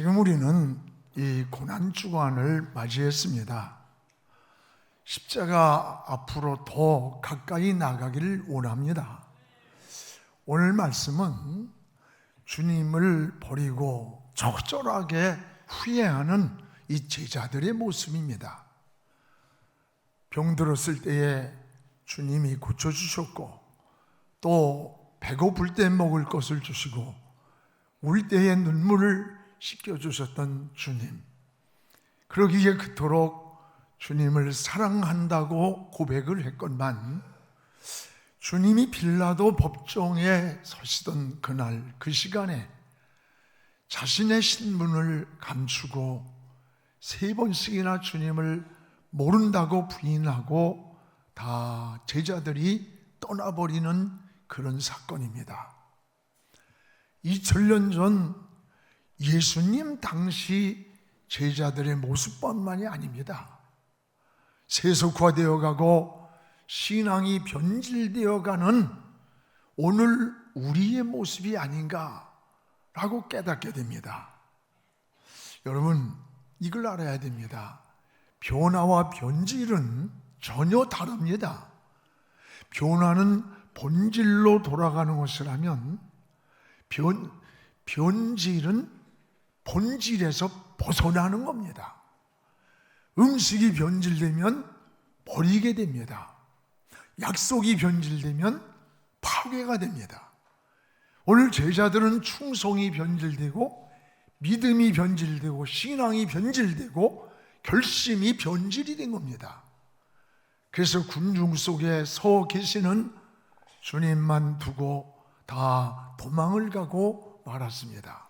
지금 우리는 이 고난주간을 맞이했습니다. 십자가 앞으로 더 가까이 나가기를 원합니다. 오늘 말씀은 주님을 버리고 적절하게 후회하는 이 제자들의 모습입니다. 병들었을 때에 주님이 고쳐주셨고, 또 배고플 때 먹을 것을 주시고 울 때에 눈물을 씻겨주셨던 주님, 그러기에 그토록 주님을 사랑한다고 고백을 했건만, 주님이 빌라도 법정에 서시던 그날 그 시간에 자신의 신분을 감추고 3번씩이나 주님을 모른다고 부인하고 다 제자들이 떠나버리는 그런 사건입니다. 2000년 전 예수님 당시 제자들의 모습뿐만이 아닙니다. 세속화되어 가고 신앙이 변질되어 가는 오늘 우리의 모습이 아닌가라고 깨닫게 됩니다. 여러분, 이걸 알아야 됩니다. 변화와 변질은 전혀 다릅니다. 변화는 본질로 돌아가는 것이라면, 변질은 본질에서 벗어나는 겁니다. 음식이 변질되면 버리게 됩니다. 약속이 변질되면 파괴가 됩니다. 오늘 제자들은 충성이 변질되고, 믿음이 변질되고, 신앙이 변질되고, 결심이 변질이 된 겁니다. 그래서 군중 속에 서 계시는 주님만 두고 다 도망을 가고 말았습니다.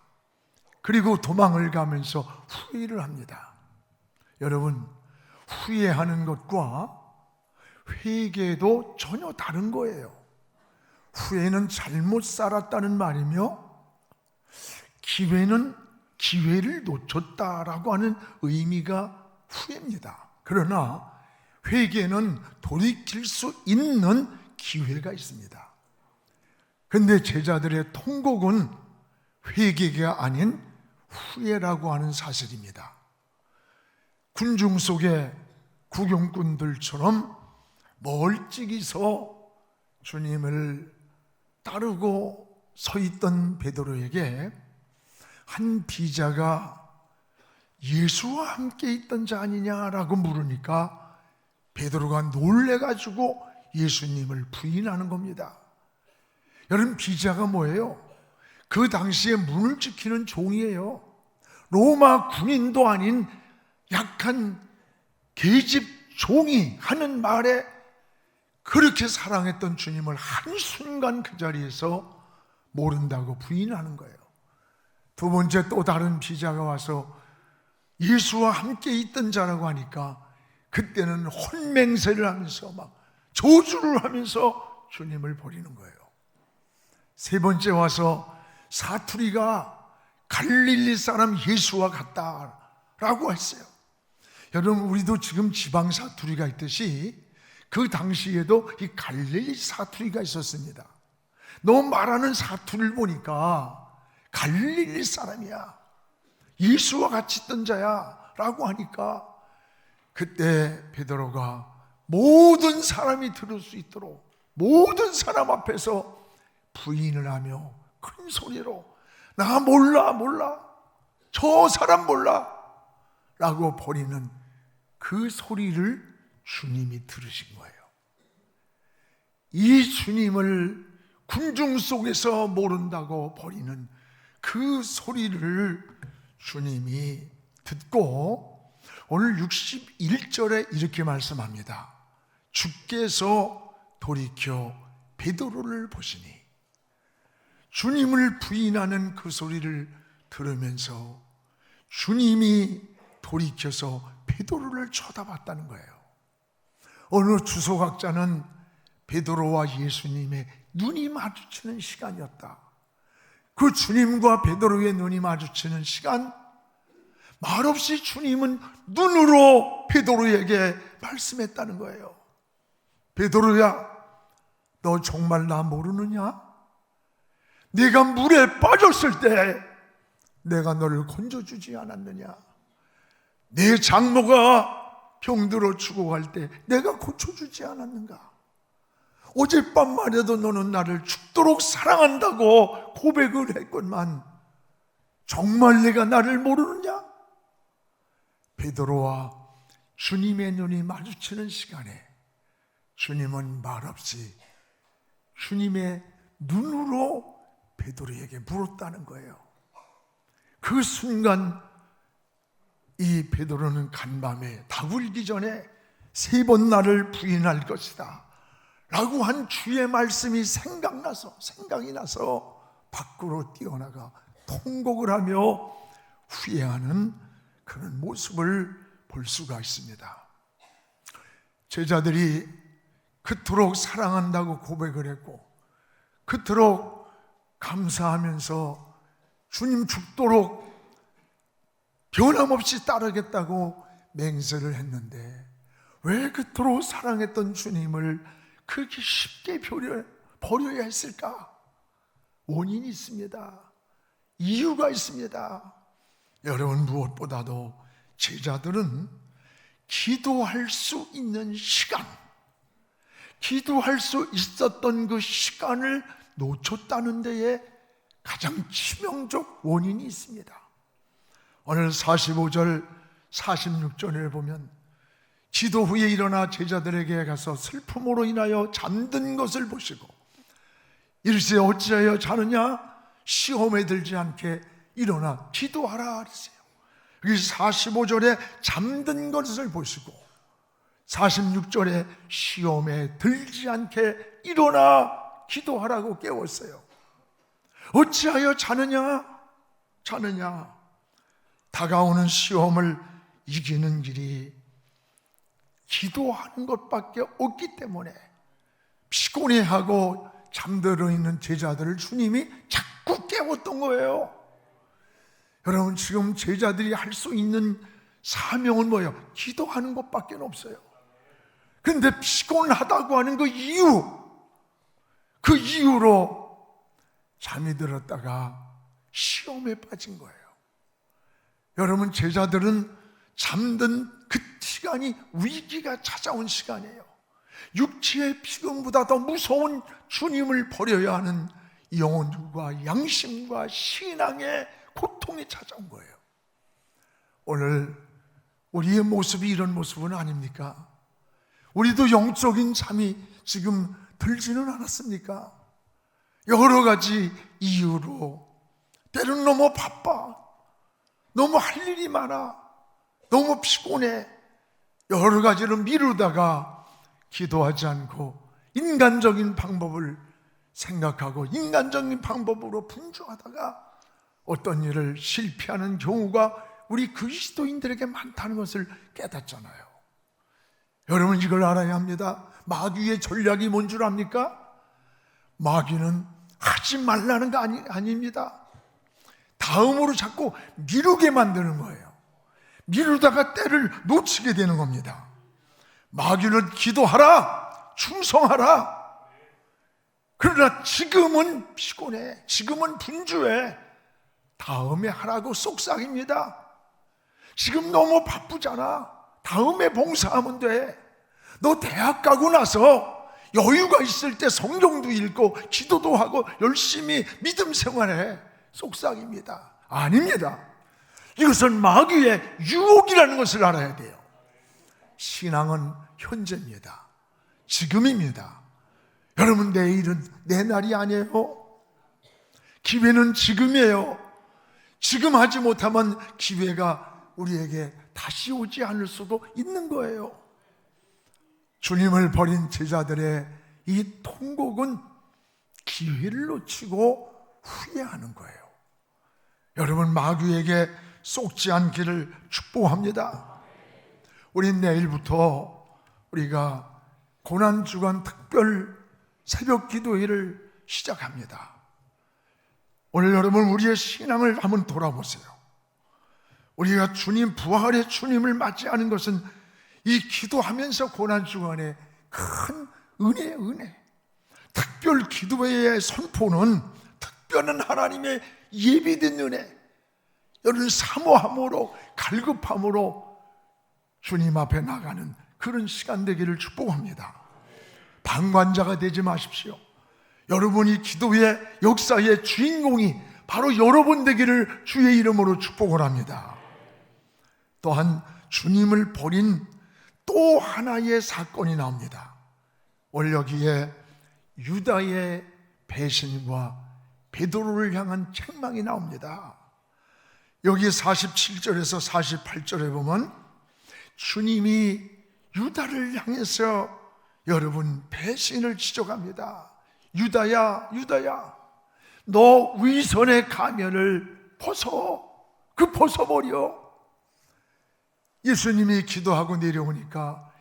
그리고 도망을 가면서 후회를 합니다. 여러분, 후회하는 것과 회개도 전혀 다른 거예요. 후회는 잘못 살았다는 말이며, 기회는 기회를 놓쳤다라고 하는 의미가 후회입니다. 그러나 회개는 돌이킬 수 있는 기회가 있습니다. 그런데 제자들의 통곡은 회개가 아닌 후회라고 하는 사실입니다. 군중 속에 구경꾼들처럼 멀찍이서 주님을 따르고 서 있던 베드로에게 한 비자가 예수와 함께 있던 자 아니냐라고 물으니까 베드로가 놀래가지고 예수님을 부인하는 겁니다. 여러분, 비자가 뭐예요? 그 당시에 문을 지키는 종이에요. 로마 군인도 아닌 약한 계집 종이 하는 말에 그렇게 사랑했던 주님을 한순간 그 자리에서 모른다고 부인하는 거예요. 두 번째 또 다른 비자가 와서 예수와 함께 있던 자라고 하니까 그때는 혼맹세를 하면서 막 저주를 하면서 주님을 버리는 거예요. 세 번째 와서 사투리가 갈릴리 사람 예수와 같다라고 했어요. 여러분, 우리도 지금 지방 사투리가 있듯이 그 당시에도 이 갈릴리 사투리가 있었습니다. 너 말하는 사투리를 보니까 갈릴리 사람이야, 예수와 같이 있던 자야 라고 하니까, 그때 베드로가 모든 사람이 들을 수 있도록 모든 사람 앞에서 부인을 하며 큰 소리로 나 몰라, 저 사람 몰라 라고 버리는 그 소리를 주님이 들으신 거예요. 이 주님을 군중 속에서 모른다고 버리는 그 소리를 주님이 듣고 오늘 61절에 이렇게 말씀합니다. 주께서 돌이켜 베드로를 보시니, 주님을 부인하는 그 소리를 들으면서 주님이 돌이켜서 베드로를 쳐다봤다는 거예요. 어느 주석학자는 베드로와 예수님의 눈이 마주치는 시간이었다. 그 주님과 베드로의 눈이 마주치는 시간, 말없이 주님은 눈으로 베드로에게 말씀했다는 거예요. 베드로야, 너 정말 나 모르느냐? 내가 물에 빠졌을 때 내가 너를 건져주지 않았느냐? 내 장모가 병들어 죽어갈 때 내가 고쳐주지 않았는가? 어젯밤만 해도 너는 나를 죽도록 사랑한다고 고백을 했건만 정말 내가 나를 모르느냐? 베드로와 주님의 눈이 마주치는 시간에 주님은 말없이 주님의 눈으로 베드로에게 물었다는 거예요. 그 순간 이 베드로는 간밤에 닭 울기 전에 3번 나를 부인할 것이다 라고 한 주의 말씀이 생각이 나서 밖으로 뛰어나가 통곡을 하며 후회하는 그런 모습을 볼 수가 있습니다. 제자들이 그토록 사랑한다고 고백을 했고 그토록 감사하면서 주님 죽도록 변함없이 따르겠다고 맹세를 했는데 왜 그토록 사랑했던 주님을 그렇게 쉽게 버려야 했을까? 원인이 있습니다. 이유가 있습니다. 여러분, 무엇보다도 제자들은 기도할 수 있는 시간, 기도할 수 있었던 그 시간을 놓쳤다는 데에 가장 치명적 원인이 있습니다. 오늘 45절, 46절을 보면 기도 후에 일어나 제자들에게 가서 슬픔으로 인하여 잠든 것을 보시고 이르시되 어찌하여 자느냐? 시험에 들지 않게 일어나 기도하라 그러세요. 여기 45절에 잠든 것을 보시고 46절에 시험에 들지 않게 일어나 기도하라고 깨웠어요. 어찌하여 자느냐? 다가오는 시험을 이기는 길이 기도하는 것밖에 없기 때문에 피곤해하고 잠들어 있는 제자들을 주님이 자꾸 깨웠던 거예요. 여러분, 지금 제자들이 할 수 있는 사명은 뭐예요? 기도하는 것밖에 없어요. 그런데 피곤하다고 하는 그 이유로 잠이 들었다가 시험에 빠진 거예요. 여러분, 제자들은 잠든 그 시간이 위기가 찾아온 시간이에요. 육체의 피곤보다 더 무서운 주님을 버려야 하는 영혼과 양심과 신앙의 고통이 찾아온 거예요. 오늘 우리의 모습이 이런 모습은 아닙니까? 우리도 영적인 잠이 지금 들지는 않았습니까? 여러 가지 이유로 때로는 너무 바빠, 너무 할 일이 많아, 너무 피곤해, 여러 가지로 미루다가 기도하지 않고 인간적인 방법을 생각하고 인간적인 방법으로 분주하다가 어떤 일을 실패하는 경우가 우리 그리스도인들에게 많다는 것을 깨닫잖아요. 여러분, 이걸 알아야 합니다. 마귀의 전략이 뭔 줄 압니까? 마귀는 하지 말라는 거 아닙니다. 다음으로 자꾸 미루게 만드는 거예요. 미루다가 때를 놓치게 되는 겁니다. 마귀는 기도하라, 충성하라. 그러나 지금은 피곤해, 지금은 분주해, 다음에 하라고 속삭입니다. 지금 너무 바쁘잖아, 다음에 봉사하면 돼. 너 대학 가고 나서 여유가 있을 때 성경도 읽고 기도도 하고 열심히 믿음 생활해. 속삭입니다. 아닙니다. 이것은 마귀의 유혹이라는 것을 알아야 돼요. 신앙은 현재입니다. 지금입니다. 여러분, 내일은 내 날이 아니에요. 기회는 지금이에요. 지금 하지 못하면 기회가 우리에게 다시 오지 않을 수도 있는 거예요. 주님을 버린 제자들의 이 통곡은 기회를 놓치고 후회하는 거예요. 여러분, 마귀에게 속지 않기를 축복합니다. 우린 내일부터 우리가 고난주간 특별 새벽 기도회를 시작합니다. 오늘 여러분, 우리의 신앙을 한번 돌아보세요. 우리가 주님, 부활의 주님을 맞이하는 것은 이 기도하면서 고난주간에 큰 은혜. 특별 기도회의 선포는 특별한 하나님의 예비된 은혜, 너는 사모함으로 갈급함으로 주님 앞에 나가는 그런 시간 되기를 축복합니다. 방관자가 되지 마십시오. 여러분이 기도의 역사의 주인공이 바로 여러분 되기를 주의 이름으로 축복을 합니다. 또한 주님을 버린 또 하나의 사건이 나옵니다. 오늘 여기에 유다의 배신과 베드로를 향한 책망이 나옵니다. 여기 47절에서 48절에 보면 주님이 유다를 향해서 여러분 배신을 지적합니다. 유다야, 유다야, 너 위선의 가면을 벗어버려. 예수님이 기도하고 내려오니까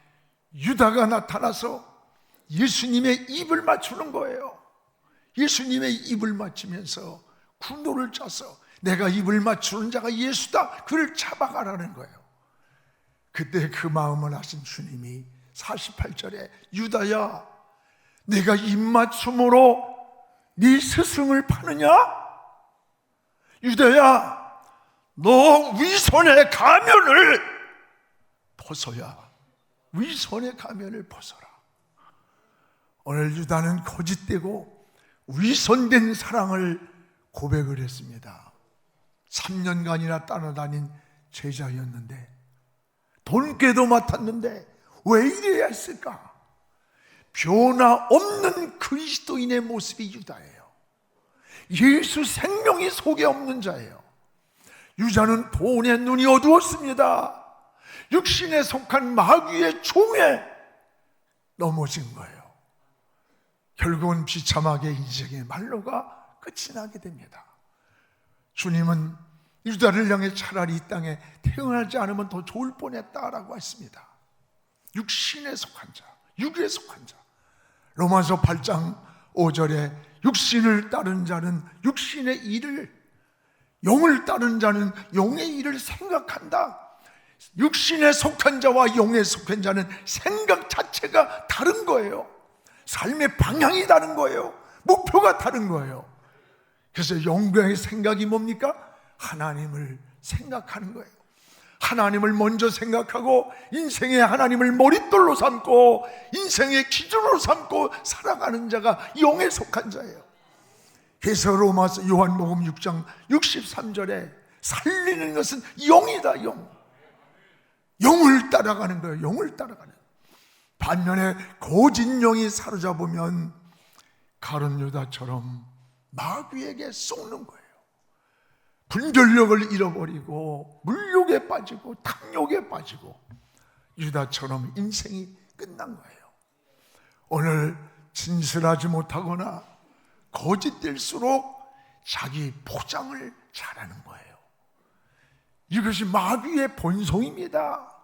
유다가 나타나서 예수님의 입을 맞추는 거예요. 예수님의 입을 맞추면서 군도를 짜서 내가 입을 맞추는 자가 예수다, 그를 잡아가라는 거예요. 그때 그 마음을 아신 주님이 48절에 유다야, 내가 입맞춤으로 네 스승을 파느냐? 유다야, 너 위선의 가면을 벗어야, 위선의 가면을 벗어라. 오늘 유다는 거짓되고 위선된 사랑을 고백을 했습니다. 3년간이나 따라다닌 제자였는데, 돈꾀도 맡았는데 왜 이래야 했을까? 변화 없는 그리스도인의 모습이 유다예요. 예수 생명이 속에 없는 자예요. 유다는 돈의 눈이 어두웠습니다. 육신에 속한 마귀의 종에 넘어진 거예요. 결국은 비참하게 인생의 말로가 끝이 나게 됩니다. 주님은 유다를 향해 차라리 이 땅에 태어나지 않으면 더 좋을 뻔했다라고 했습니다. 육신에 속한 자, 육에 속한 자. 로마서 8장 5절에 육신을 따른 자는 육신의 일을, 영을 따른 자는 영의 일을 생각한다. 육신에 속한 자와 영에 속한 자는 생각 자체가 다른 거예요. 삶의 방향이 다른 거예요. 목표가 다른 거예요. 그래서 영광의 생각이 뭡니까? 하나님을 생각하는 거예요. 하나님을 먼저 생각하고 인생의 하나님을 머릿돌로 삼고 인생의 기준으로 삼고 살아가는 자가 영에 속한 자예요. 그래서 로마서 요한복음 6장 63절에 살리는 것은 영이다, 영. 영을 따라가는 거예요. 영을 따라가는. 반면에 거짓 영이 사로잡으면 가룟 유다처럼 마귀에게 속는 거예요. 분별력을 잃어버리고 물욕에 빠지고 탐욕에 빠지고 유다처럼 인생이 끝난 거예요. 오늘 진실하지 못하거나 거짓될수록 자기 포장을 잘하는 거예요. 이것이 마귀의 본성입니다.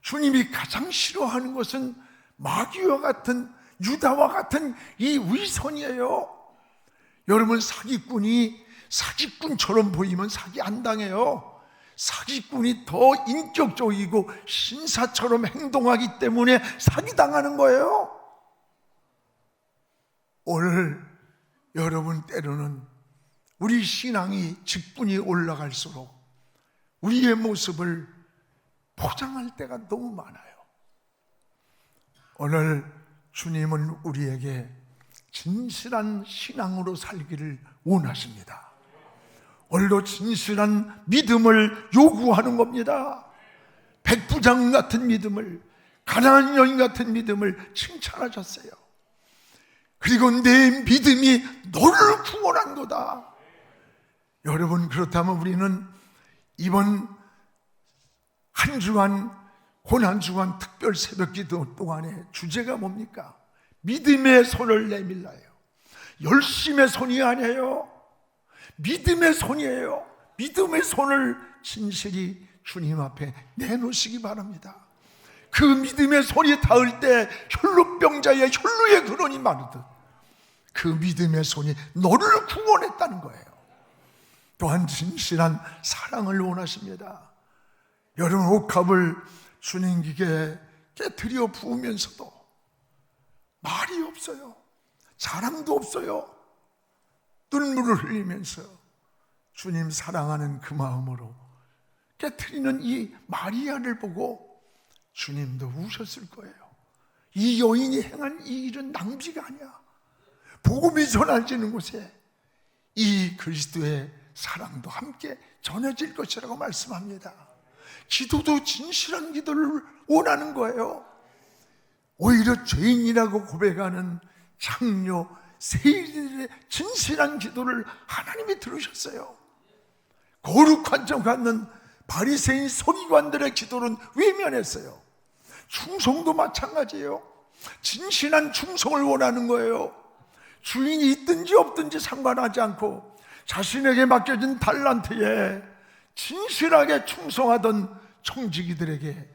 주님이 가장 싫어하는 것은 마귀와 같은, 유다와 같은 이 위선이에요. 여러분, 사기꾼처럼 보이면 사기 안 당해요. 사기꾼이 더 인격적이고 신사처럼 행동하기 때문에 사기당하는 거예요. 오늘 여러분, 때로는 우리 신앙이 직분이 올라갈수록 우리의 모습을 포장할 때가 너무 많아요. 오늘 주님은 우리에게 진실한 신앙으로 살기를 원하십니다. 오늘도 진실한 믿음을 요구하는 겁니다. 백부장 같은 믿음을, 가난한 여인 같은 믿음을 칭찬하셨어요. 그리고 내 믿음이 너를 구원한 거다. 여러분, 그렇다면 우리는 이번 한 주간, 고난 주간 특별 새벽기도 동안에 주제가 뭡니까? 믿음의 손을 내밀라요. 열심의 손이 아니에요. 믿음의 손이에요. 믿음의 손을 진실이 주님 앞에 내놓으시기 바랍니다. 그 믿음의 손이 닿을 때 혈루병자의 혈루의 근원이 마르듯 그 믿음의 손이 너를 구원했다는 거예요. 또한 진실한 사랑을 원하십니다. 여러분, 옥합을 주님께 깨트려 부으면서도 말이 없어요. 자랑도 없어요. 눈물을 흘리면서 주님 사랑하는 그 마음으로 깨트리는 이 마리아를 보고 주님도 우셨을 거예요. 이 여인이 행한 이 일은 낭비가 아니야. 복음이 전해지는 곳에 이 그리스도의 사랑도 함께 전해질 것이라고 말씀합니다. 기도도 진실한 기도를 원하는 거예요. 오히려 죄인이라고 고백하는 장녀 세리들의 진실한 기도를 하나님이 들으셨어요. 거룩한 점 갖는 바리새인 서기관들의 기도는 외면했어요. 충성도 마찬가지예요. 진실한 충성을 원하는 거예요. 주인이 있든지 없든지 상관하지 않고 자신에게 맡겨진 달란트에 진실하게 충성하던 청지기들에게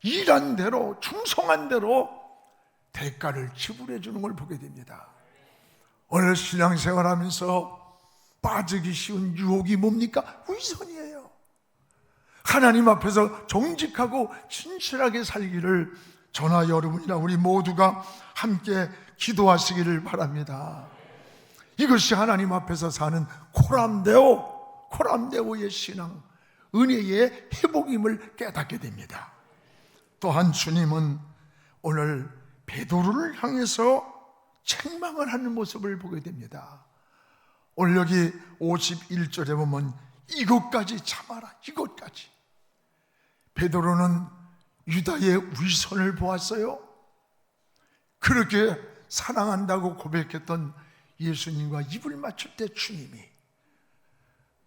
일한 대로, 충성한 대로 대가를 지불해 주는 걸 보게 됩니다. 오늘 신앙생활하면서 빠지기 쉬운 유혹이 뭡니까? 위선이에요. 하나님 앞에서 정직하고 진실하게 살기를 저나 여러분이나 우리 모두가 함께 기도하시기를 바랍니다. 이것이 하나님 앞에서 사는 코람데오의 신앙, 은혜의 회복임을 깨닫게 됩니다. 또한 주님은 오늘 베드로를 향해서 책망을 하는 모습을 보게 됩니다. 오늘 여기 51절에 보면 이것까지 참아라, 이것까지. 베드로는 유다의 위선을 보았어요. 그렇게 사랑한다고 고백했던 예수님과 입을 맞출 때 주님이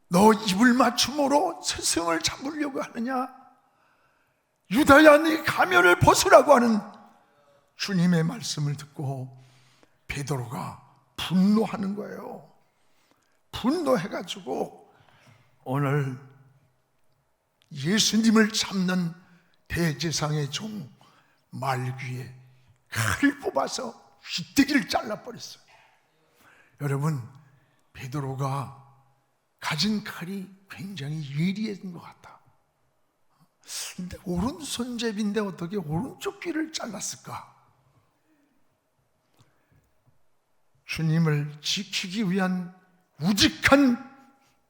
너 입을 맞춤으로 스승을 잡으려고 하느냐? 유다야, 네 가면을 벗으라고 하는 주님의 말씀을 듣고 베드로가 분노하는 거예요. 분노해가지고 오늘 예수님을 잡는 대제사장의 종 말귀에 칼을 뽑아서 휘대기를 잘라버렸어요. 여러분, 베드로가 가진 칼이 굉장히 예리한 것 같다. 근데 오른손잡이인데 어떻게 오른쪽 귀를 잘랐을까? 주님을 지키기 위한 우직한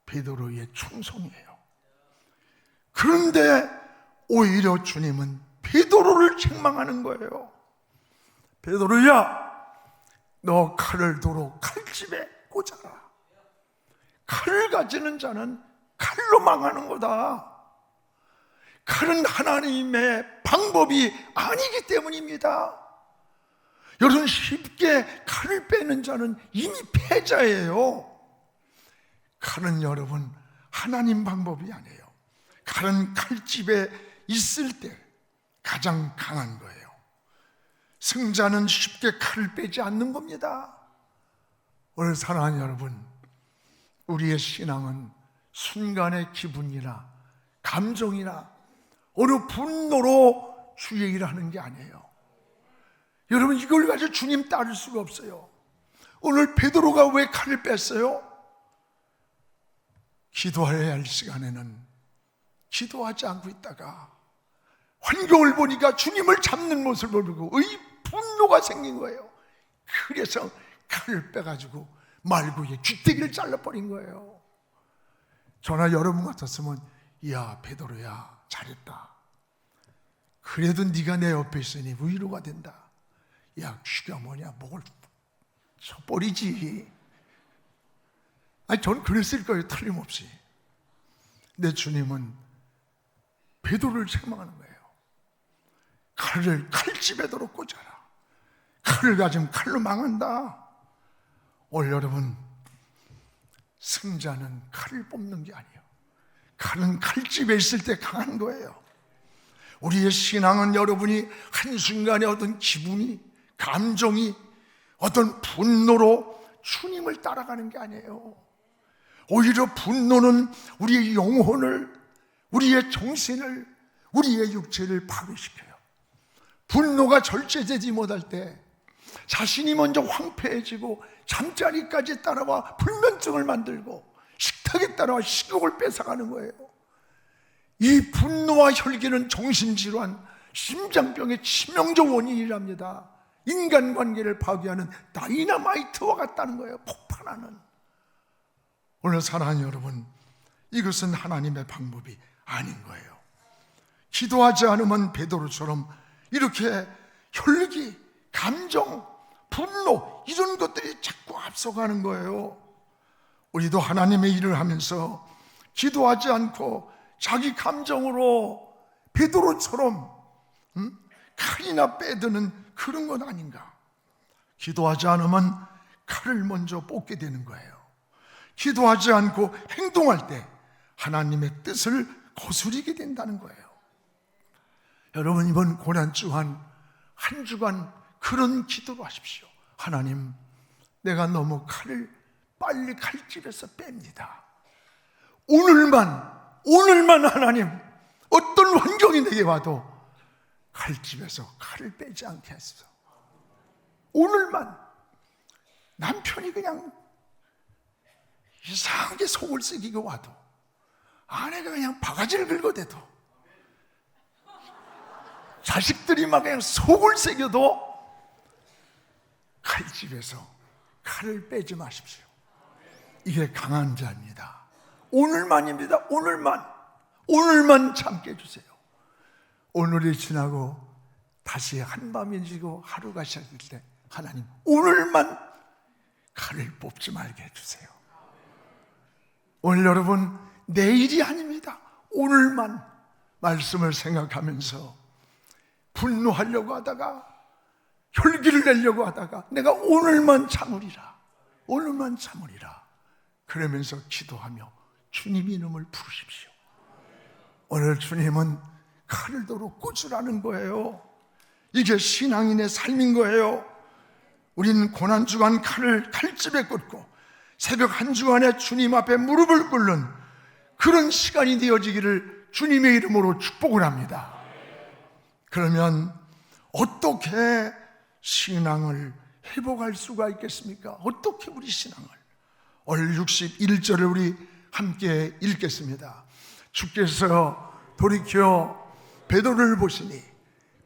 베드로의 충성이에요. 그런데 오히려 주님은 베드로를 책망하는 거예요. 베드로야, 너 칼을 도로 칼집에 꽂아라. 칼을 가지는 자는 칼로 망하는 거다. 칼은 하나님의 방법이 아니기 때문입니다. 여러분, 쉽게 칼을 빼는 자는 이미 패자예요. 칼은 여러분 하나님 방법이 아니에요. 칼은 칼집에 있을 때 가장 강한 거예요. 승자는 쉽게 칼을 빼지 않는 겁니다. 오늘 사랑하는 여러분, 우리의 신앙은 순간의 기분이나 감정이나 어느 분노로 주의 일을 하는 게 아니에요. 여러분, 이걸 가지고 주님 따를 수가 없어요. 오늘 베드로가 왜 칼을 뺐어요? 기도해야 할 시간에는 기도하지 않고 있다가 환경을 보니까 주님을 잡는 모습을 보고 분노가 생긴 거예요. 그래서 칼을 빼가지고 말구에 쥐떼기를 잘라버린 거예요. 저나 여러분 같았으면 야, 베드로야, 잘했다. 그래도 네가 내 옆에 있으니 위로가 된다. 야, 귀가 뭐냐, 목을 쳐버리지. 아니, 전 그랬을 거예요, 틀림없이. 내 주님은 베드로를 책망하는 거예요. 칼을 칼집에도록 꽂아라. 칼을 가지면 칼로 망한다. 오늘 여러분, 승자는 칼을 뽑는 게 아니에요. 칼은 칼집에 있을 때 강한 거예요. 우리의 신앙은 여러분이 한순간에 어떤 기분이, 감정이, 어떤 분노로 주님을 따라가는 게 아니에요. 오히려 분노는 우리의 영혼을, 우리의 정신을, 우리의 육체를 파괴시켜요. 분노가 절제되지 못할 때 자신이 먼저 황폐해지고 잠자리까지 따라와 불면증을 만들고 식탁에 따라와 식욕을 뺏어가는 거예요. 이 분노와 혈기는 정신질환, 심장병의 치명적 원인이랍니다. 인간관계를 파괴하는 다이너마이트와 같다는 거예요. 폭발하는. 오늘 사랑하는 여러분, 이것은 하나님의 방법이 아닌 거예요. 기도하지 않으면 베드로처럼 이렇게 혈기, 감정, 분노 이런 것들이 자꾸 앞서가는 거예요. 우리도 하나님의 일을 하면서 기도하지 않고 자기 감정으로 베드로처럼 칼이나 빼드는 그런 건 아닌가? 기도하지 않으면 칼을 먼저 뽑게 되는 거예요. 기도하지 않고 행동할 때 하나님의 뜻을 거스르게 된다는 거예요. 여러분, 이번 고난주간 한 주간 그런 기도로 하십시오. 하나님, 내가 너무 칼을 빨리 칼집에서 뺍니다. 오늘만 하나님, 어떤 환경이 내게 와도 칼집에서 칼을 빼지 않게 하소서. 오늘만. 남편이 그냥 이상하게 속을 썩이고 와도, 아내가 그냥 바가지를 긁어대도, 자식들이 막 그냥 속을 새겨도 칼집에서 칼을 빼지 마십시오. 이게 강한 자입니다. 오늘만입니다. 오늘만 참게 해주세요. 오늘이 지나고 다시 한밤이 지고 하루가 시작될 때 하나님, 오늘만 칼을 뽑지 말게 해주세요. 오늘 여러분, 내일이 아닙니다. 오늘만 말씀을 생각하면서 분노하려고 하다가, 혈기를 내려고 하다가 내가 오늘만 참으리라, 그러면서 기도하며 주님 이름을 부르십시오. 오늘 주님은 칼을 도로 꽂으라는 거예요. 이게 신앙인의 삶인 거예요. 우리는 고난주간 칼을 칼집에 꽂고 새벽 한 주간에 주님 앞에 무릎을 꿇는 그런 시간이 되어지기를 주님의 이름으로 축복을 합니다. 그러면 어떻게 신앙을 회복할 수가 있겠습니까? 어떻게 우리 신앙을? 오늘 61절을 우리 함께 읽겠습니다. 주께서 돌이켜 베드로를 보시니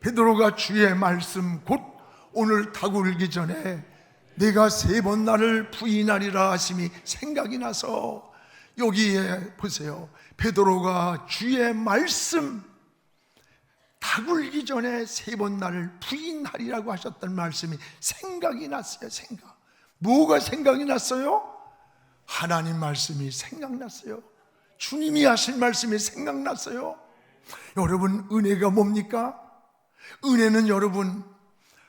베드로가 주의 말씀 곧 오늘 다굴기 전에 내가 3번 나를 부인하리라 하심이 생각이 나서, 여기에 보세요. 베드로가 주의 말씀, 다굴기 전에 3번 나를 부인하리라고 하셨던 말씀이 생각이 났어요. 뭐가 생각이 났어요? 하나님 말씀이 생각났어요. 주님이 하신 말씀이 생각났어요. 여러분, 은혜가 뭡니까? 은혜는 여러분,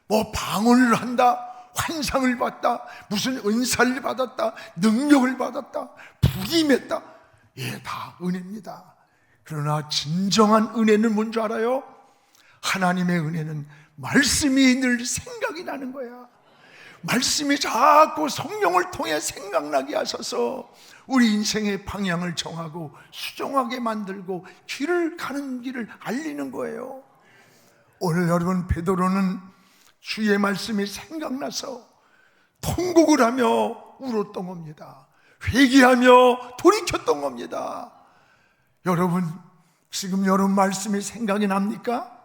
뭐 방언을 한다, 환상을 받다, 무슨 은사를 받았다, 능력을 받았다, 불이 맺다, 다 은혜입니다. 그러나 진정한 은혜는 뭔 줄 알아요? 하나님의 은혜는 말씀이 늘 생각이 나는 거야. 말씀이 자꾸 성령을 통해 생각나게 하셔서 우리 인생의 방향을 정하고 수정하게 만들고 가는 길을 알리는 거예요. 오늘 여러분, 베드로는 주의 말씀이 생각나서 통곡을 하며 울었던 겁니다. 회개하며 돌이켰던 겁니다. 여러분, 지금 여러분 말씀이 생각이 납니까?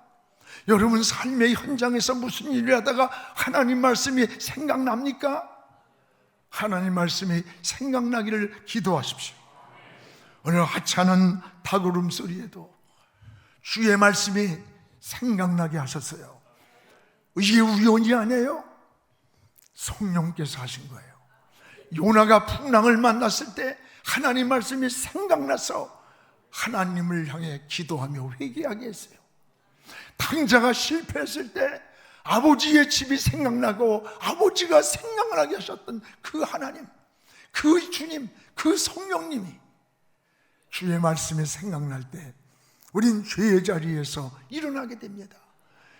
여러분 삶의 현장에서 무슨 일을 하다가 하나님 말씀이 생각납니까? 하나님 말씀이 생각나기를 기도하십시오. 오늘 하찮은 닭울음 소리에도 주의 말씀이 생각나게 하셨어요. 이게 우연이 아니에요. 성령께서 하신 거예요. 요나가 풍랑을 만났을 때 하나님 말씀이 생각나서 하나님을 향해 기도하며 회개하게 했어요. 탕자가 실패했을 때 아버지의 집이 생각나고 아버지가 생각나게 하셨던 그 하나님, 그 주님, 그 성령님이, 주의 말씀이 생각날 때 우린 죄의 자리에서 일어나게 됩니다.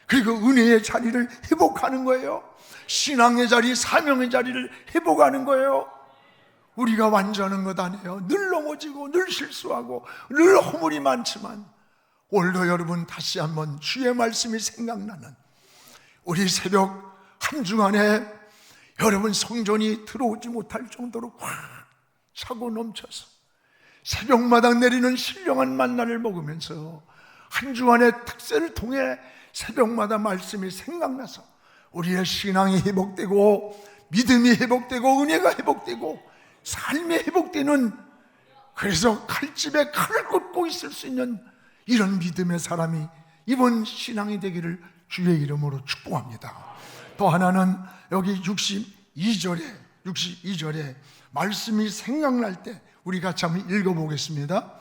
그리고 은혜의 자리를 회복하는 거예요. 신앙의 자리, 사명의 자리를 회복하는 거예요. 우리가 완전한 것 아니에요. 늘 넘어지고 늘 실수하고 늘 허물이 많지만, 오늘도 여러분 다시 한번 주의 말씀이 생각나는 우리 새벽 한 주간에 여러분 성전이 들어오지 못할 정도로 꽉 차고 넘쳐서 새벽마당 내리는 신령한 만나를 먹으면서 한 주간의 특세를 통해 새벽마다 말씀이 생각나서 우리의 신앙이 회복되고 믿음이 회복되고 은혜가 회복되고 삶이 회복되는 그래서 칼집에 칼을 꽂고 있을 수 있는 이런 믿음의 사람이 이번 신앙이 되기를 주의 이름으로 축복합니다. 또 하나는 여기 62절에 말씀이 생각날 때 우리 같이 한번 읽어보겠습니다.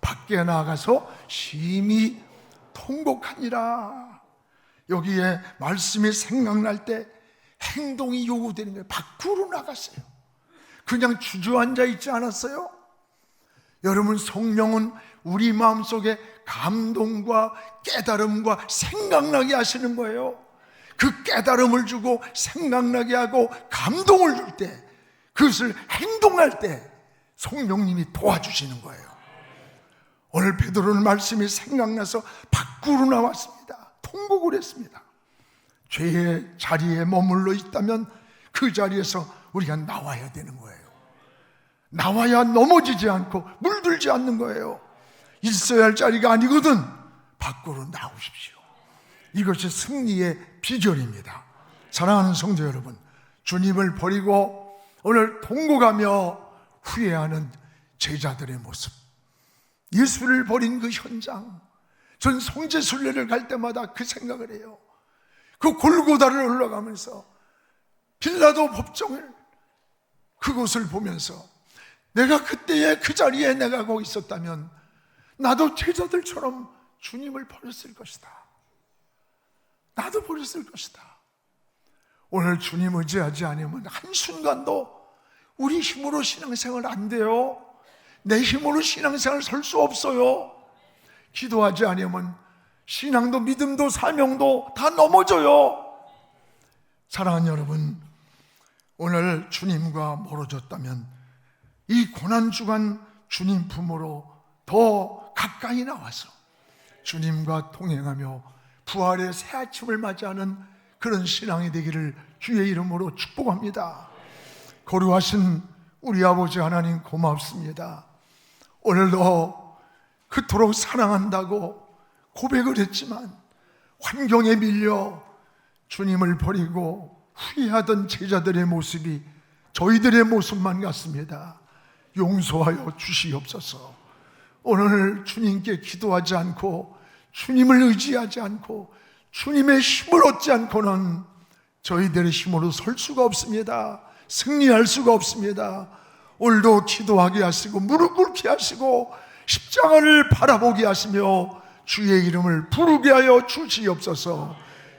밖에 나가서 심히 통곡하니라. 여기에 말씀이 생각날 때 행동이 요구되는 거예요. 밖으로 나갔어요. 그냥 주저앉아 있지 않았어요. 여러분, 성령은 우리 마음속에 감동과 깨달음과 생각나게 하시는 거예요. 그 깨달음을 주고 생각나게 하고 감동을 줄 때, 그것을 행동할 때 성령님이 도와주시는 거예요. 오늘 베드로는 말씀이 생각나서 밖으로 나왔습니다. 통곡을 했습니다. 죄의 자리에 머물러 있다면 그 자리에서 우리가 나와야 되는 거예요. 나와야 넘어지지 않고 물들지 않는 거예요. 있어야 할 자리가 아니거든 밖으로 나오십시오. 이것이 승리의 비결입니다. 사랑하는 성도 여러분, 주님을 버리고 오늘 통곡하며 후회하는 제자들의 모습, 예수를 버린 그 현장, 전 성지순례를 갈 때마다 그 생각을 해요. 그 골고다를 올라가면서 빌라도 법정을 그곳을 보면서 내가 그때의 그 자리에 내가 거기 있었다면 나도 제자들처럼 주님을 버렸을 것이다. 나도 버렸을 것이다. 오늘 주님 의지하지 않으면 한순간도 우리 힘으로 신앙생활 안 돼요. 내 힘으로 신앙생활 설 수 없어요. 기도하지 않으면 신앙도 믿음도 사명도 다 넘어져요. 사랑하는 여러분, 오늘 주님과 멀어졌다면 이 고난주간 주님 품으로 더 가까이 나와서 주님과 동행하며 부활의 새 아침을 맞이하는 그런 신앙이 되기를 주의 이름으로 축복합니다. 거룩하신 우리 아버지 하나님, 고맙습니다. 오늘도 그토록 사랑한다고 고백을 했지만 환경에 밀려 주님을 버리고 후회하던 제자들의 모습이 저희들의 모습만 같습니다. 용서하여 주시옵소서. 오늘 주님께 기도하지 않고 주님을 의지하지 않고 주님의 힘을 얻지 않고는 저희들의 힘으로 설 수가 없습니다. 승리할 수가 없습니다. 오늘도 기도하게 하시고 무릎 꿇게 하시고 십자가를 바라보게 하시며 주의 이름을 부르게 하여 주시옵소서.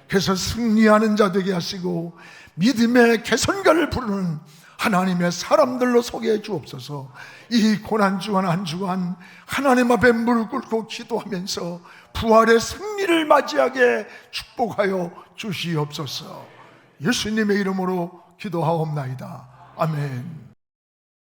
그래서 승리하는 자 되게 하시고 믿음의 개선가를 부르는 하나님의 사람들로 소개해 주옵소서. 이 고난주간 한 주간 하나님 앞에 무릎 꿇고 기도하면서 부활의 승리를 맞이하게 축복하여 주시옵소서. 예수님의 이름으로 기도하옵나이다. 아멘.